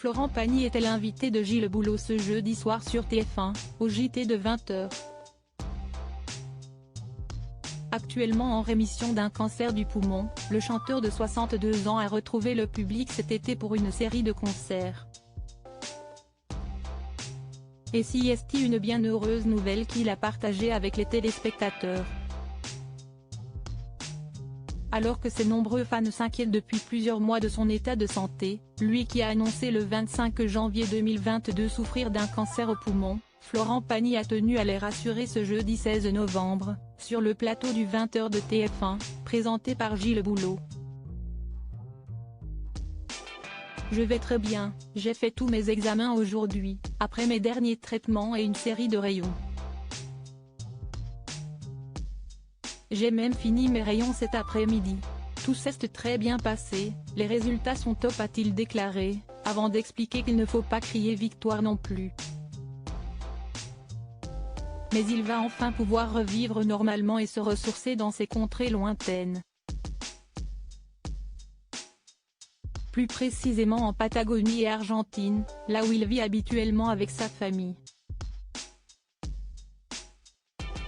Florent Pagny était l'invité de Gilles Boulot ce jeudi soir sur TF1, au JT de 20h. Actuellement en rémission d'un cancer du poumon, le chanteur de 62 ans a retrouvé le public cet été pour une série de concerts. Et si est une bien heureuse nouvelle qu'il a partagée avec les téléspectateurs. Alors que ses nombreux fans s'inquiètent depuis plusieurs mois de son état de santé, lui qui a annoncé le 25 janvier 2022 souffrir d'un cancer au poumon, Florent Pagny a tenu à les rassurer ce jeudi 16 novembre, sur le plateau du 20h de TF1, présenté par Gilles Boulot. Je vais très bien, j'ai fait tous mes examens aujourd'hui, après mes derniers traitements et une série de rayons. J'ai même fini mes rayons cet après-midi. Tout s'est très bien passé, les résultats sont top, a-t-il déclaré, avant d'expliquer qu'il ne faut pas crier victoire non plus. Mais il va enfin pouvoir revivre normalement et se ressourcer dans ces contrées lointaines. Plus précisément en Patagonie et Argentine, là où il vit habituellement avec sa famille.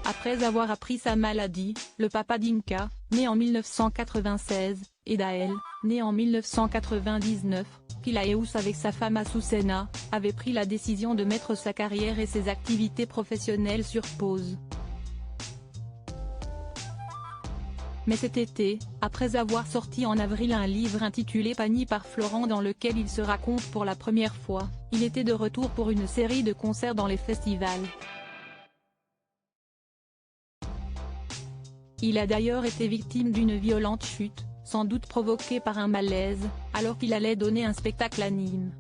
Après avoir appris sa maladie, le papa d'Inka, né en 1996, et d'Ael, né en 1999, Philaeus avec sa femme Azucena, avait pris la décision de mettre sa carrière et ses activités professionnelles sur pause. Mais cet été, après avoir sorti en avril un livre intitulé Pagny par Florent dans lequel il se raconte pour la première fois, il était de retour pour une série de concerts dans les festivals. Il a d'ailleurs été victime d'une violente chute, sans doute provoquée par un malaise, alors qu'il allait donner un spectacle à Nîmes.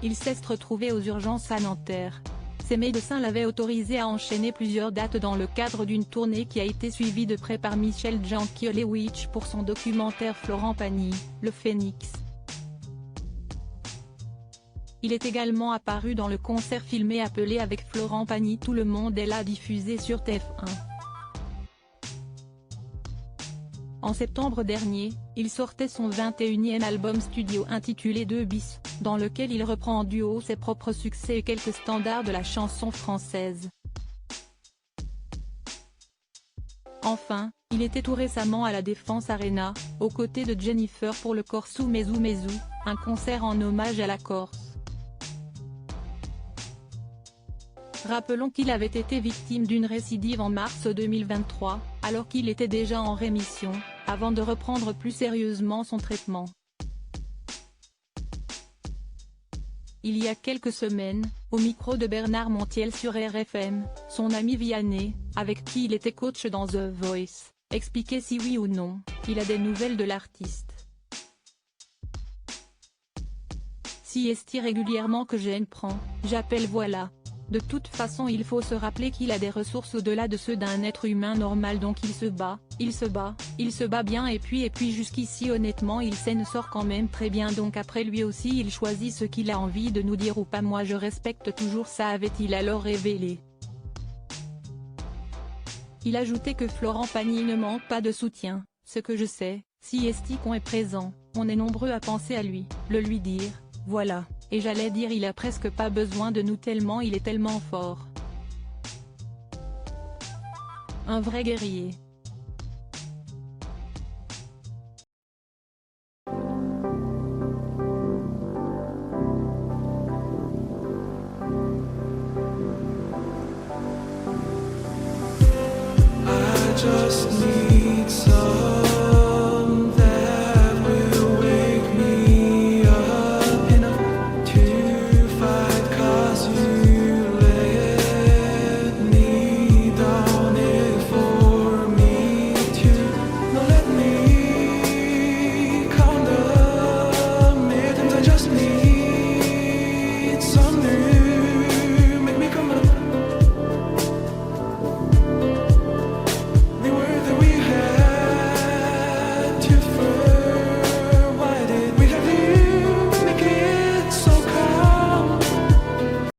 Il s'est retrouvé aux urgences à Nanterre. Ses médecins l'avaient autorisé à enchaîner plusieurs dates dans le cadre d'une tournée qui a été suivie de près par Michel Jankiewicz pour son documentaire Florent Pagny, Le Phénix. Il est également apparu dans le concert filmé appelé Avec Florent Pagny Tout le monde est là, diffusé sur TF1. En septembre dernier, il sortait son 21e album studio intitulé 2 bis, dans lequel il reprend en duo ses propres succès et quelques standards de la chanson française. Enfin, il était tout récemment à la Défense Arena, aux côtés de Jennifer pour le Corso Mezu Mezu, un concert en hommage à la Corse. Rappelons qu'il avait été victime d'une récidive en mars 2023, alors qu'il était déjà en rémission, avant de reprendre plus sérieusement son traitement. Il y a quelques semaines, au micro de Bernard Montiel sur RFM, son ami Vianney, avec qui il était coach dans The Voice, expliquait si oui ou non, il a des nouvelles de l'artiste. Si est régulièrement que j'en prends, j'appelle voilà. De toute façon il faut se rappeler qu'il a des ressources au-delà de ceux d'un être humain normal, donc il se bat bien et puis jusqu'ici honnêtement il s'en sort quand même très bien, donc après lui aussi il choisit ce qu'il a envie de nous dire ou pas, moi je respecte toujours ça, avait-il alors révélé. Il ajoutait que Florent Pagny ne manque pas de soutien, ce que je sais, si qu'on est présent, on est nombreux à penser à lui, le lui dire, voilà. Et j'allais dire il a presque pas besoin de nous tellement il est tellement fort. Un vrai guerrier. I just need some